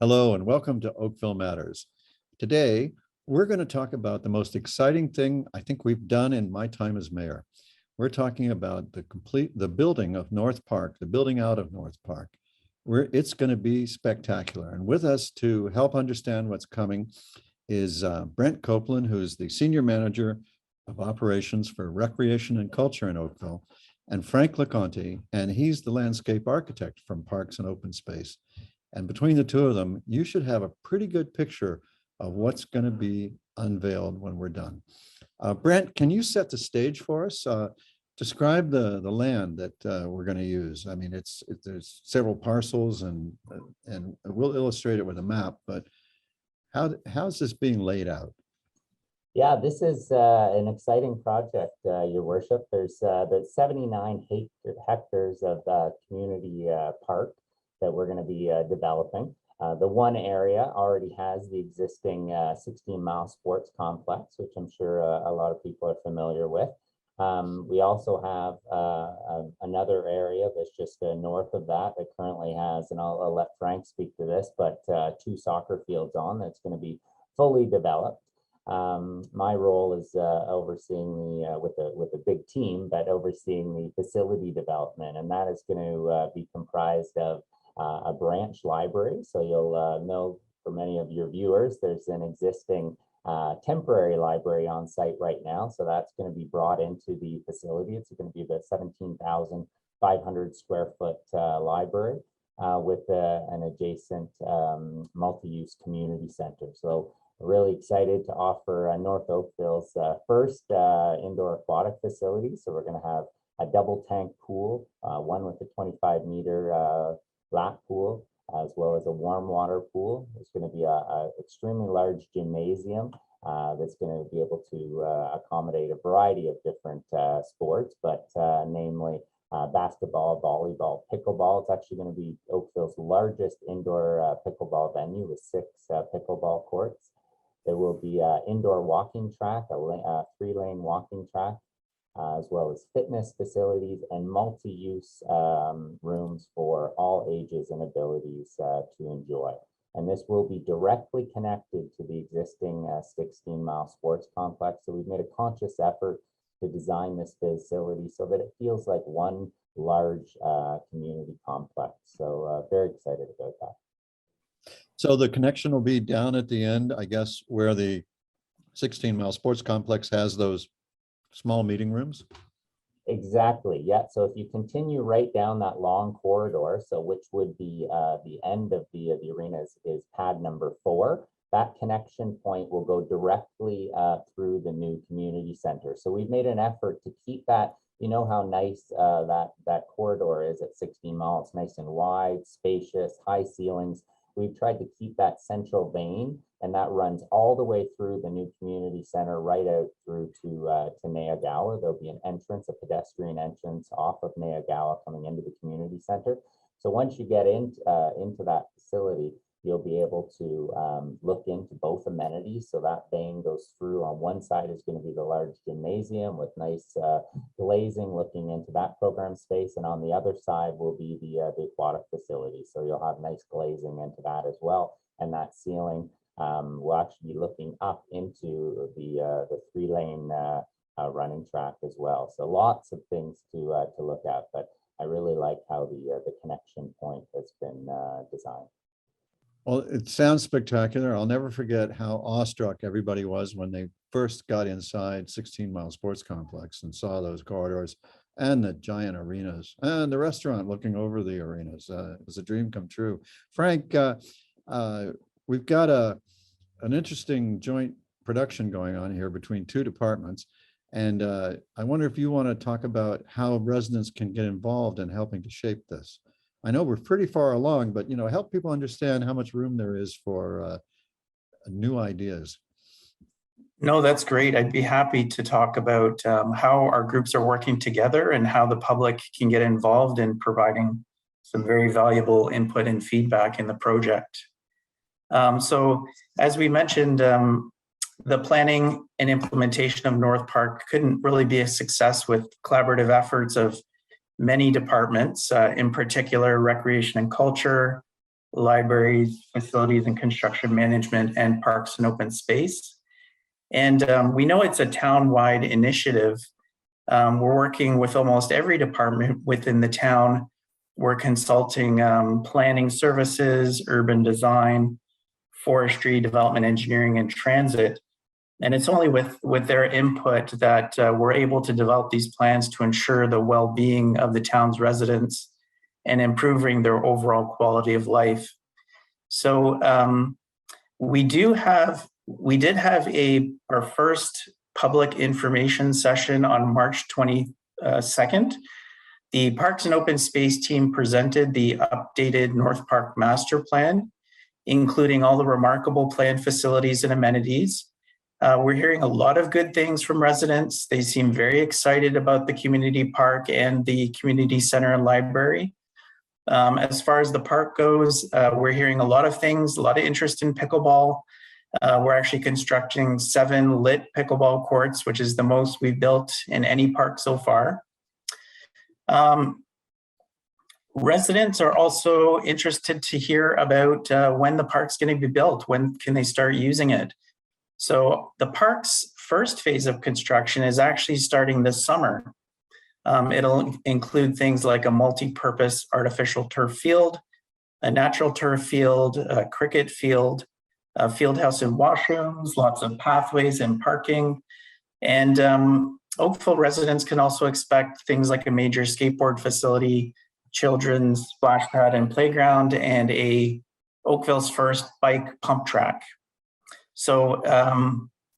Hello and welcome to Oakville Matters. Today, we're going to talk about the most exciting thing I think we've done in my time as mayor. We're talking about the building of North Park, the building out of North Park, where it's going to be spectacular. And with us to help understand what's coming is Brent Copeland, who's the Senior Manager of Operations for Recreation and Culture in Oakville, and Frank LeConte, and he's the landscape architect from Parks and Open Space. And between the two of them, you should have a pretty good picture of what's going to be unveiled when we're done. Brent, can you set the stage for us? Describe the land that we're going to use. I mean, there's several parcels, and we'll illustrate it with a map. But how's this being laid out? Yeah, this is an exciting project, Your Worship. There's the 79 hectares of community park that we're going to be developing. The one area already has the existing 16-mile sports complex, which I'm sure a lot of people are familiar with. We also have another area that's just north of that currently has, and I'll let Frank speak to this, but 2 soccer fields on that's going to be fully developed. My role is overseeing with a big team, but overseeing the facility development, and that is going to be comprised of a branch library. So you'll know, for many of your viewers, there's an existing temporary library on site right now. So that's going to be brought into the facility. It's going to be the 17,500 square foot library with an adjacent multi-use community center. So really excited to offer North Oakville's first indoor aquatic facility. So we're going to have a double tank pool, one with a 25-meter lap pool, as well as a warm water pool. There's going to be a extremely large gymnasium that's going to be able to accommodate a variety of different sports, but namely basketball, volleyball, pickleball. It's actually going to be Oakville's largest indoor pickleball venue with 6 pickleball courts. There will be an indoor walking track, a 3-lane walking track, as well as fitness facilities and multi-use rooms for all ages and abilities to enjoy. And this will be directly connected to the existing 16-mile sports complex. So we've made a conscious effort to design this facility so that it feels like one large community complex. So very excited about that. So the connection will be down at the end, I guess, where the 16-mile sports complex has those small meeting rooms? Exactly. Yeah. So if you continue right down that long corridor, so which would be the end of the arena is pad number 4. That connection point will go directly through the new community center. So we've made an effort to keep that. You know how nice that corridor is at 16 Mile. It's nice and wide, spacious, high ceilings. We've tried to keep that central vein, and that runs all the way through the new community center, right out through to Neagawa. There'll be an entrance, a pedestrian entrance off of Neagawa coming into the community center. So once you get into that facility, you'll be able to look into both amenities. So that vein goes through. On one side is going to be the large gymnasium with nice glazing looking into that program space. And on the other side will be the aquatic facility. So you'll have nice glazing into that as well. And that ceiling will actually be looking up into the 3-lane running track as well. So lots of things to look at, but I really like how the connection point has been designed. Well, it sounds spectacular. I'll never forget how awestruck everybody was when they first got inside 16-mile sports complex and saw those corridors and the giant arenas and the restaurant looking over the arenas. It was a dream come true. Frank, we've got an interesting joint production going on here between 2 departments. And I wonder if you want to talk about how residents can get involved in helping to shape this. I know we're pretty far along, but help people understand how much room there is for new ideas. No, that's great. I'd be happy to talk about how our groups are working together and how the public can get involved in providing some very valuable input and feedback in the project. So as we mentioned, the planning and implementation of North Park couldn't really be a success with collaborative efforts of many departments, in particular recreation and culture, libraries, facilities and construction management, and parks and open space. And we know it's a town-wide initiative. We're working with almost every department within the town. We're consulting planning services, urban design, forestry, development engineering, and transit. And it's only with their input that we're able to develop these plans to ensure the well-being of the town's residents and improving their overall quality of life. So we did have our first public information session on March 22nd. The Parks and Open Space team presented the updated North Park Master Plan, including all the remarkable planned facilities and amenities. We're hearing a lot of good things from residents. They seem very excited about the community park and the community center and library. As far as the park goes, we're hearing a lot of things, a lot of interest in pickleball. We're actually constructing 7 lit pickleball courts, which is the most we've built in any park so far. Residents are also interested to hear about when the park's going to be built. When can they start using it? So the park's first phase of construction is actually starting this summer. It'll include things like a multi-purpose artificial turf field, a natural turf field, a cricket field, a field house and washrooms, lots of pathways and parking. And Oakville residents can also expect things like a major skateboard facility, children's splash pad and playground, and Oakville's first bike pump track. So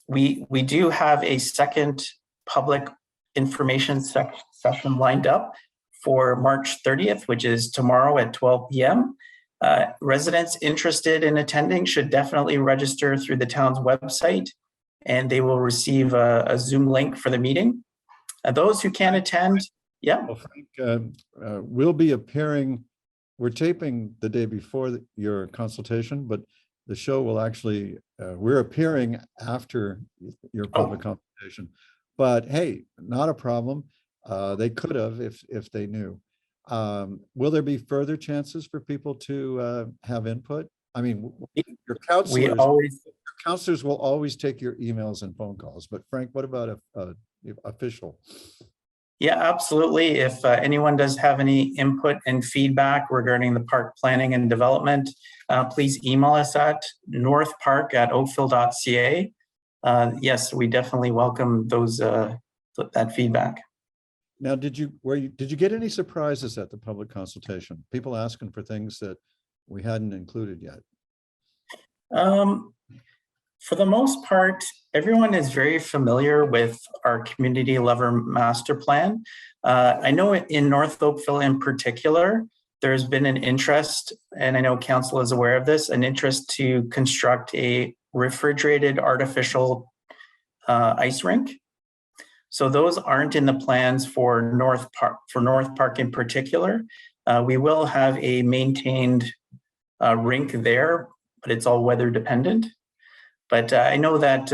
we do have a second public information session lined up for March 30th, which is tomorrow at 12 p.m. Residents interested in attending should definitely register through the town's website, and they will receive a Zoom link for the meeting. Those who can attend, yeah. Well, Frank, we'll be appearing, we're taping the day before your consultation, but the show will actually, we're appearing after your public consultation. But hey, not a problem. They could have if they knew. Will there be further chances for people to have input? I mean, your counselors will always take your emails and phone calls. But Frank, what about official? Yeah, absolutely. If anyone does have any input and feedback regarding the park planning and development, please email us at northpark@oakville.ca. Yes, we definitely welcome that feedback. Now, did you get any surprises at the public consultation? People asking for things that we hadn't included yet? For the most part, everyone is very familiar with our community level master plan. I know in North Oakville in particular, there's been an interest, and I know council is aware of this, an interest to construct a refrigerated artificial ice rink. So those aren't in the plans for North Park in particular. We will have a maintained rink there, but it's all weather dependent. But I know that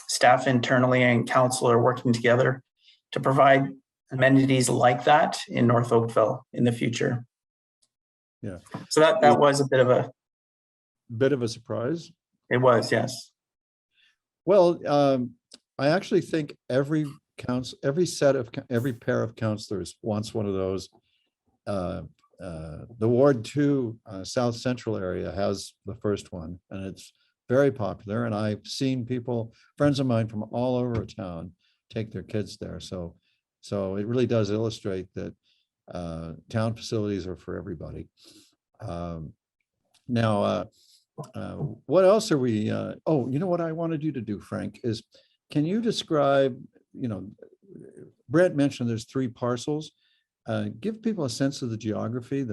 staff internally and council are working together to provide amenities like that in North Oakville in the future. Yeah. So that was a bit of a surprise. It was, yes. Well, I actually think every pair of counselors wants one of those. The Ward 2 South Central area has the first one, and it's very popular. And I've seen friends of mine from all over town, take their kids there. So it really does illustrate that town facilities are for everybody. Now, what else are we? Oh, you know what I wanted you to do, Frank, is can you describe? Brett mentioned there's 3 parcels. Give people a sense of the geography,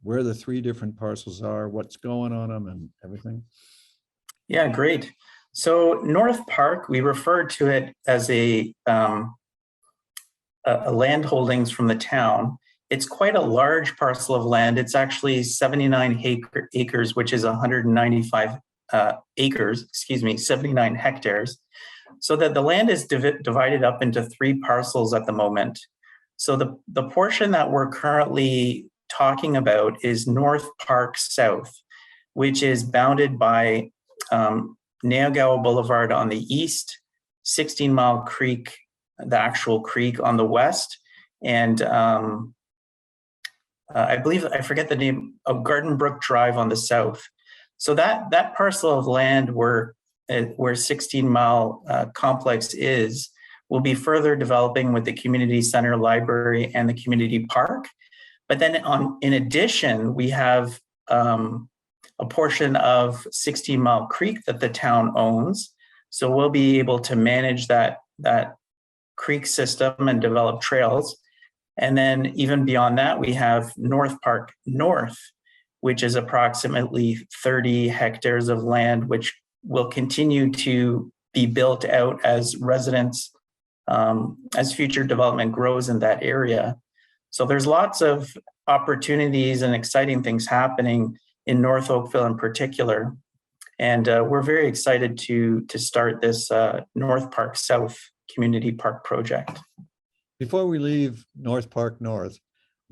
where the 3 different parcels are, what's going on them, and everything. Yeah, great. So North Park, we refer to it as a land holdings from the town. It's quite a large parcel of land. It's actually 79 acres, which is 195 acres, 79 hectares. So that the land is divided up into 3 parcels at the moment. So the portion that we're currently talking about is North Park South, which is bounded by Neogawa Boulevard on the east, 16 Mile Creek, the actual creek on the west, and I believe, I forget the name, of Garden Brook Drive on the south. So that parcel of land where 16 Mile complex is will be further developing with the community center, library, and the community park. But then in addition, we have a portion of 16 Mile Creek that the town owns. So we'll be able to manage that creek system and develop trails. And then even beyond that, we have North Park North, which is approximately 30 hectares of land, which will continue to be built out as residents, as future development grows in that area. So there's lots of opportunities and exciting things happening in North Oakville in particular. And we're very excited to start this North Park South Community Park project. Before we leave North Park North,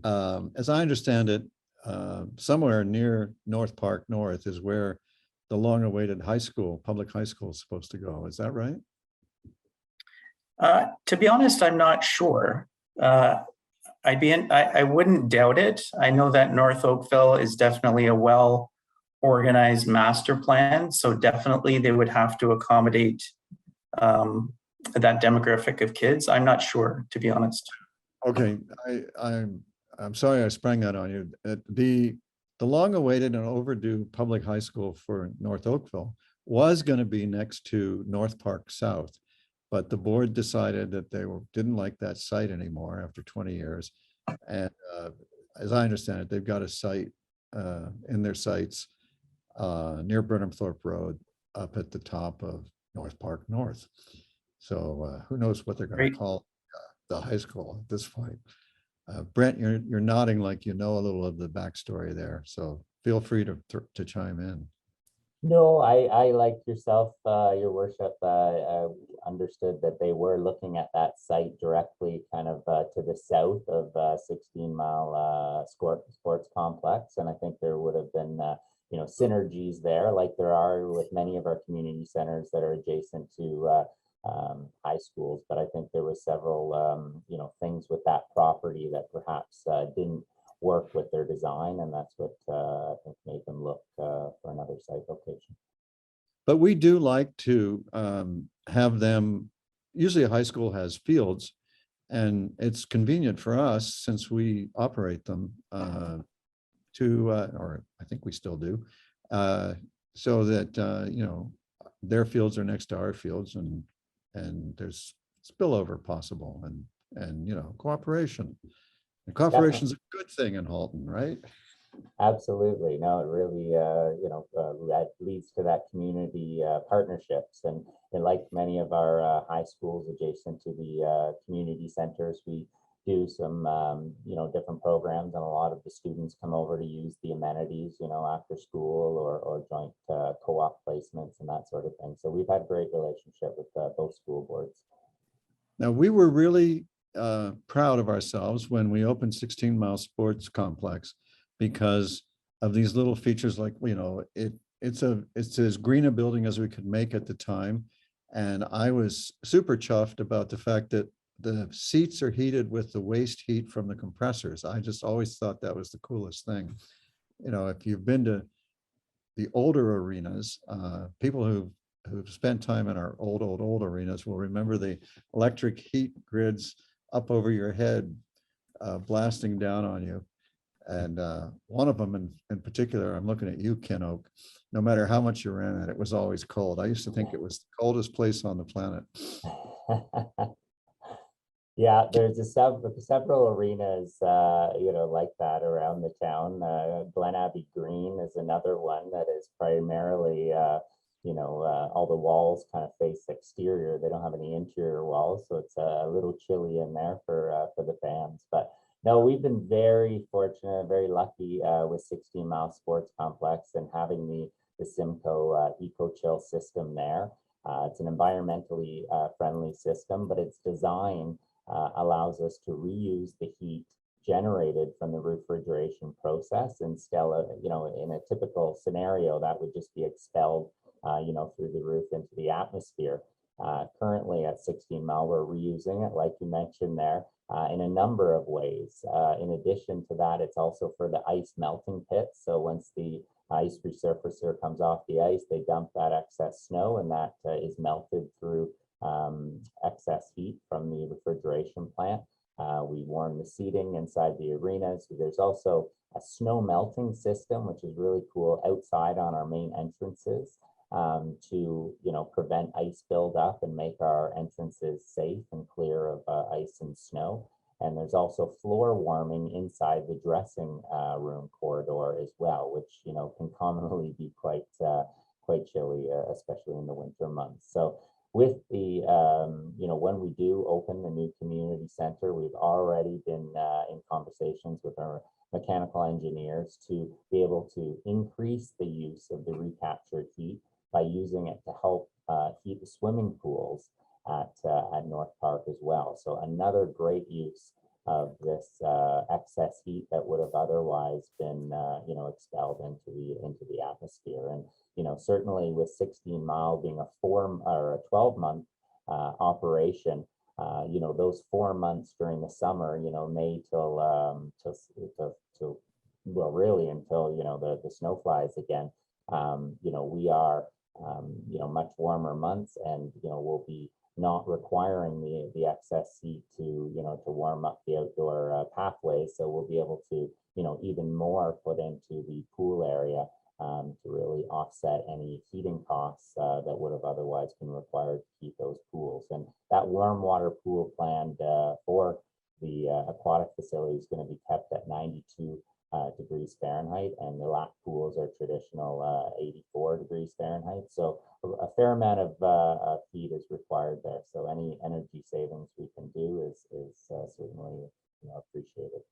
as I understand it, somewhere near North Park North is where the long-awaited public high school is supposed to go. Is that right? To be honest, I'm not sure. I wouldn't doubt it. I know that North Oakville is definitely a well-organized master plan, so definitely they would have to accommodate that demographic of kids. I'm not sure, to be honest. Okay, I'm sorry I sprang that on you. The long-awaited and overdue public high school for North Oakville was going to be next to North Park South, but the board decided that they didn't like that site anymore after 20 years. And as I understand it, they've got a site in their sites near Burnhamthorpe Road up at the top of North Park North. So who knows what they're going to call the high school at this point. Brent, you're nodding like you know a little of the backstory there, so feel free to chime in. No, I like yourself, your worship. I understood that they were looking at that site directly kind of to the south of 16 Mile Sports Complex. And I think there would have been, synergies there, like there are with many of our community centers that are adjacent to high schools. But I think there was several, things with that property that perhaps didn't work with their design, and that's what I think made them look for another site location. But we do like to have them, usually a high school has fields, and it's convenient for us since we operate them or I think we still do, so that, their fields are next to our fields, and there's spillover possible, and cooperation. And cooperation is a good thing in Halton, right? Absolutely. No, it really, that leads to that community partnerships. And like many of our high schools adjacent to the community centers, we do some, different programs, and a lot of the students come over to use the amenities, after school or joint co-op placements and that sort of thing. So we've had a great relationship with both school boards. Now, we were really proud of ourselves when we opened 16 Mile Sports Complex because of these little features, like, it's as green a building as we could make at the time. And I was super chuffed about the fact that the seats are heated with the waste heat from the compressors. I just always thought that was the coolest thing. If you've been to the older arenas, people who've spent time in our old arenas will remember the electric heat grids up over your head, blasting down on you. And one of them in particular, I'm looking at you, Ken Oak, no matter how much you ran it, it was always cold. I used to think it was the coldest place on the planet. Yeah, there's several arenas, like that around the town. Glen Abbey Green is another one that is primarily, all the walls kind of face exterior. They don't have any interior walls, so it's a little chilly in there for the fans. But no, we've been very fortunate, very lucky with 16 Mile Sports Complex and having the Simcoe EcoChill system there. It's an environmentally friendly system, but its design allows us to reuse the heat generated from the refrigeration process, and still, in a typical scenario, that would just be expelled, through the roof into the atmosphere. Currently at 16 Mile, we're reusing it, like you mentioned there, in a number of ways. In addition to that, it's also for the ice melting pits. So once the ice resurfacer comes off the ice, they dump that excess snow, and that is melted through excess heat from the refrigeration plant. We warm the seating inside the arenas. There's also a snow melting system, which is really cool, outside on our main entrances, to prevent ice buildup and make our entrances safe and clear of ice and snow. And there's also floor warming inside the dressing room corridor as well, which can commonly be quite chilly, especially in the winter months. So with the when we do open the new community center, we've already been in conversations with our mechanical engineers to be able to increase the use of the recaptured heat by using it to help heat the swimming pools at North Park as well. So another great use of this excess heat that would have otherwise been expelled into the atmosphere. And certainly with 16 Mile being a 12-month operation, those 4 months during the summer, May till really until the snow flies again, we are much warmer months, and we'll be not requiring the excess heat to warm up the outdoor pathways. So we'll be able to even more put into the pool area to really offset any heating costs that would have otherwise been required to keep those pools. And that warm water pool planned for the aquatic facility is going to be kept at 92 degrees Fahrenheit, and the lap pools are traditional 84 degrees Fahrenheit. So a fair amount of heat is required there. So any energy savings we can do is certainly appreciated.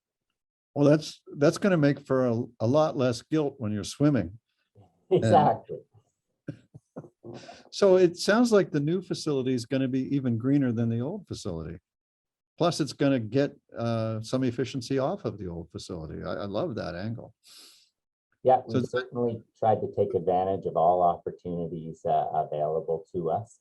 Well, that's going to make for a lot less guilt when you're swimming. Exactly. So it sounds like the new facility is going to be even greener than the old facility. Plus, it's going to get some efficiency off of the old facility. I love that angle. Yeah, we certainly tried to take advantage of all opportunities available to us.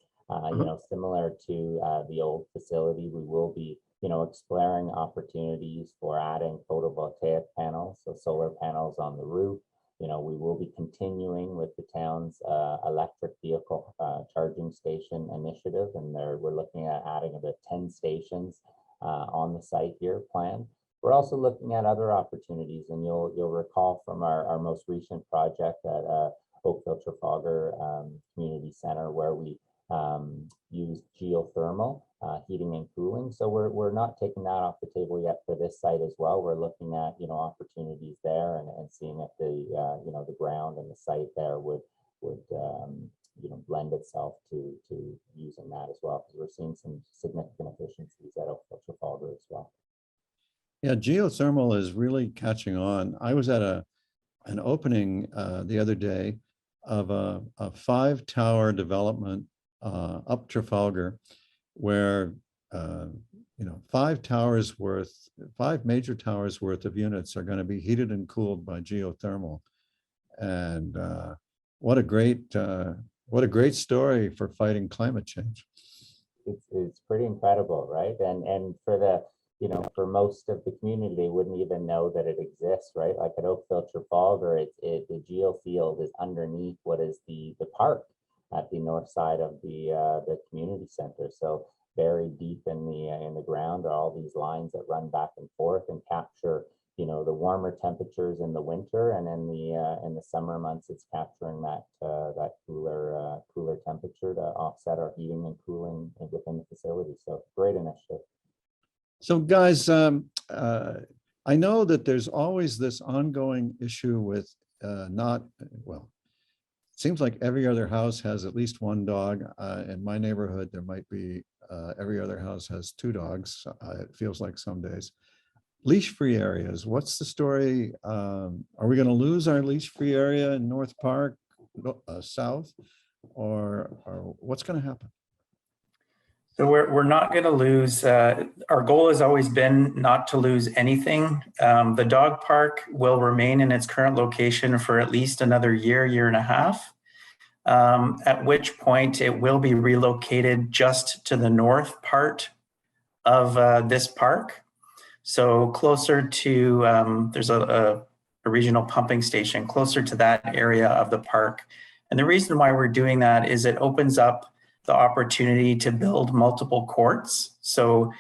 Similar to the old facility, we will be, exploring opportunities for adding photovoltaic panels, so solar panels on the roof. We will be continuing with the town's electric vehicle charging station initiative, and we're looking at adding about 10 stations on the site here planned. We're also looking at other opportunities, and you'll recall from our most recent project at Oakville Trafalgar Community Center, where we used geothermal heating and cooling. So we're not taking that off the table yet for this site as well. We're looking at opportunities there, and seeing if the ground and the site there would lend itself to using that as well, because we're seeing some significant efficiencies at Oakville Trafalgar as well. Yeah, geothermal is really catching on. I was at an opening the other day of a 5-tower development up Trafalgar, where 5 major towers worth of units are going to be heated and cooled by geothermal. And what a great story for fighting climate change. It's pretty incredible, right? And for the for most of the community, they wouldn't even know that it exists, right? Like at Oakville Trafalgar, the geofield is underneath what is the park at the north side of the community center. So buried deep in the ground are all these lines that run back and forth and capture the warmer temperatures in the winter, and in the summer months it's capturing that cooler temperature to offset our heating and cooling within the facility. So great initiative. So guys, I know that there's always this ongoing issue with it seems like every other house has at least one dog. In my neighborhood, there might be every other house has 2 dogs. It feels like some days. Leash-free areas, what's the story? Are we going to lose our leash-free area in North Park South, or what's going to happen? So we're not going to lose. Our goal has always been not to lose anything. The dog park will remain in its current location for at least another year and a half. At which point it will be relocated just to the north part of this park. So closer to, there's a regional pumping station closer to that area of the park. And the reason why we're doing that is it opens up the opportunity to build multiple courts. So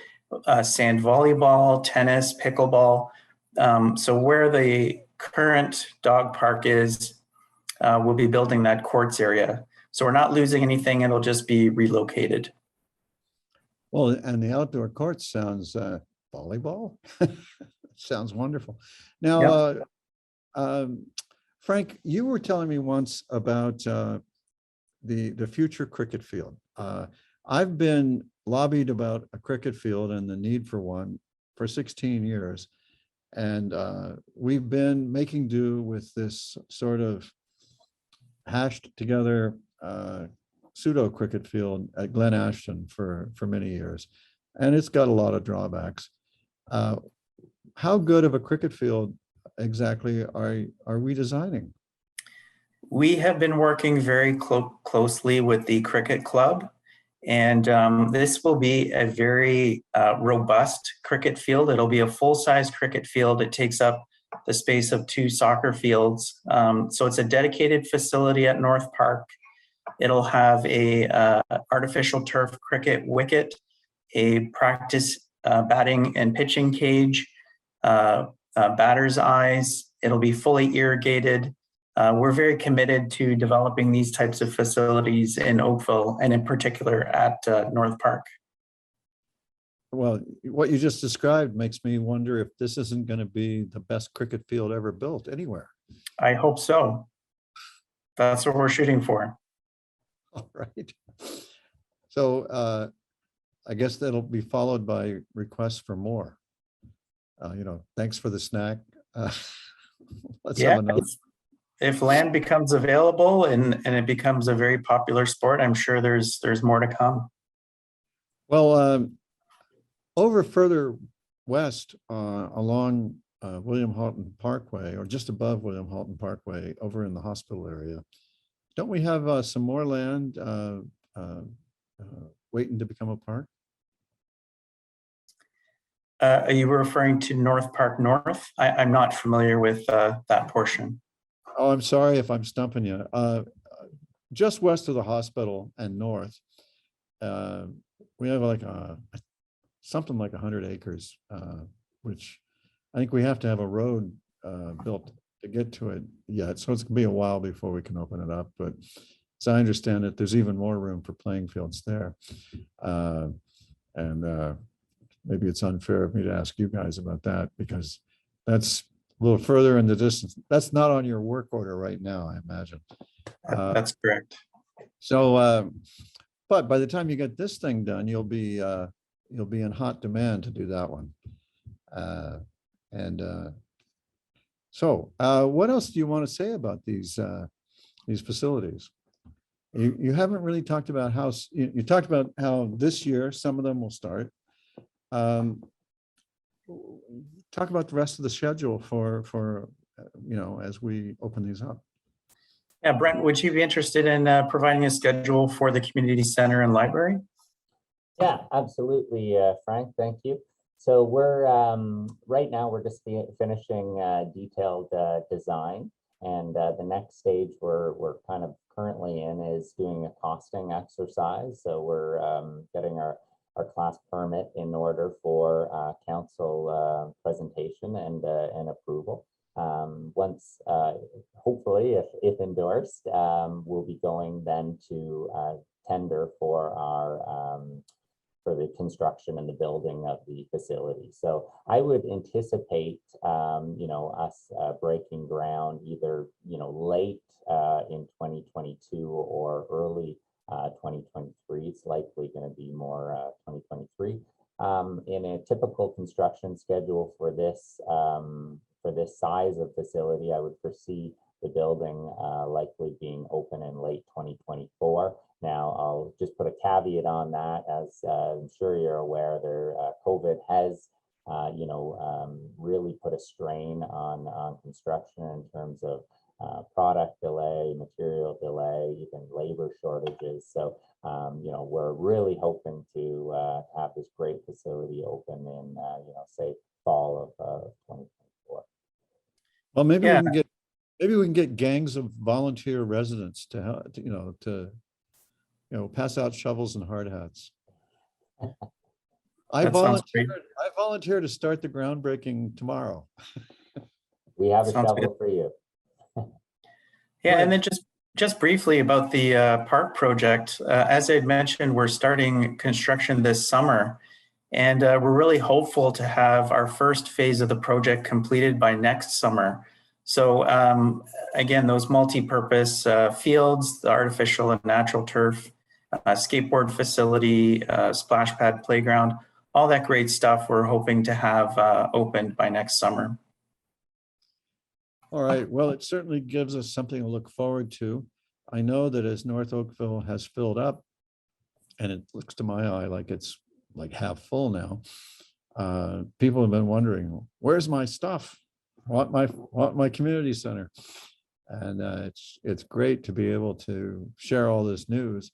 sand volleyball, tennis, pickleball. So where the current dog park is, we'll be building that courts area. So we're not losing anything, it'll just be relocated. Well, and the outdoor court sounds volleyball. Sounds wonderful. Now, Yep. Frank, you were telling me once about the future cricket field. I've been lobbied about a cricket field and the need for one for 16 years. And we've been making do with this sort of hashed together pseudo cricket field at Glen Ashton for many years. And it's got a lot of drawbacks. How good of a cricket field exactly are we designing? We have been working very closely with the cricket club, and this will be a very robust cricket field. It'll be a full-size cricket field. It takes up the space of 2 soccer fields. So it's a dedicated facility at North Park. It'll have a artificial turf cricket wicket, a practice batting and pitching cage, batter's eyes. It'll be fully irrigated. We're very committed to developing these types of facilities in Oakville and in particular at North Park. Well, what you just described makes me wonder if this isn't going to be the best cricket field ever built anywhere. I hope so. That's what we're shooting for. All right. So I guess that'll be followed by requests for more. Thanks for the snack. Let's have another. If land becomes available and it becomes a very popular sport, I'm sure there's more to come. Well, over further west along William Halton Parkway, or just above William Halton Parkway, over in the hospital area, don't we have some more land waiting to become a park? Are you referring to North Park North? I'm not familiar with that portion. Oh, I'm sorry if I'm stumping you. Just west of the hospital and north, we have like something like 100 acres, which I think we have to have a road built to get to it yet. So it's gonna be a while before we can open it up. But as I understand it, there's even more room for playing fields there. And maybe it's unfair of me to ask you guys about that because that's a little further in the distance. That's not on your work order right now, I imagine. That's correct. So, but by the time you get this thing done, you'll be in hot demand to do that one. So, what else do you want to say about these facilities? You haven't really talked about how you talked about how this year some of them will start. Talk about the rest of the schedule for as we open these up. Yeah, Brent, would you be interested in providing a schedule for the community center and library? Yeah, absolutely, Frank. Thank you. So we're right now we're just finishing detailed design, and the next stage we're kind of currently in is doing a costing exercise. So we're getting our class permit in order for council presentation and approval. Once, hopefully, if endorsed, we'll be going then to tender for our for the construction and the building of the facility. So I would anticipate, us breaking ground either, late in 2022 or early 2023. It's likely going to be more 2023. In a typical construction schedule for this size of facility, I would foresee the building likely being open in late 2024. Now, I'll just put a caveat on that, as I'm sure you're aware, COVID has really put a strain on construction in terms of product delay, material delay, even labor shortages. So, we're really hoping to have this great facility open in, say, fall of 2024. Well, maybe Yeah. we can get gangs of volunteer residents to help, to pass out shovels and hard hats. I That sounds great. volunteer to start the groundbreaking tomorrow. We have a Sounds shovel good. for you. Yeah, and Right. then just briefly about the park project. As I mentioned, we're starting construction this summer, and we're really hopeful to have our first phase of the project completed by next summer. So again, those multi-purpose fields, the artificial and natural turf, skateboard facility, splash pad playground, all that great stuff we're hoping to have opened by next summer. All right. Well, it certainly gives us something to look forward to. I know that as North Oakville has filled up, and it looks to my eye like it's like half full now, people have been wondering, where's my stuff? Want my community center? And it's great to be able to share all this news,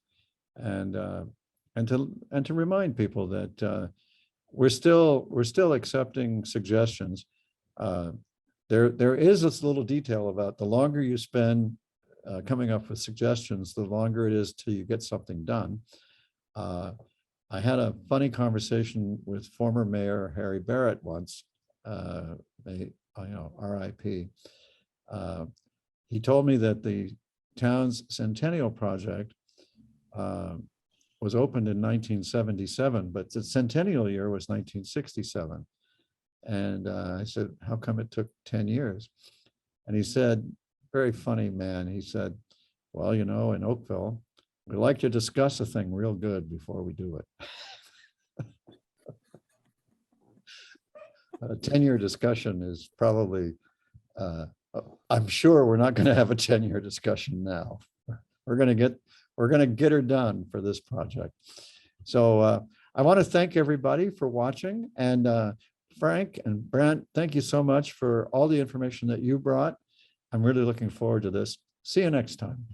and to remind people that we're still accepting suggestions. There is this little detail about the longer you spend coming up with suggestions, the longer it is till you get something done. I had a funny conversation with former Mayor Harry Barrett once, RIP. He told me that the town's Centennial Project was opened in 1977, but the centennial year was 1967. And I said, how come it took 10 years? And he said, very funny man, he said, well, in Oakville, we like to discuss a thing real good before we do it. A 10-year discussion is probably, I'm sure we're not going to have a 10-year discussion now. We're going to get her done for this project. So I want to thank everybody for watching, and Frank and Brent, thank you so much for all the information that you brought. I'm really looking forward to this. See you next time.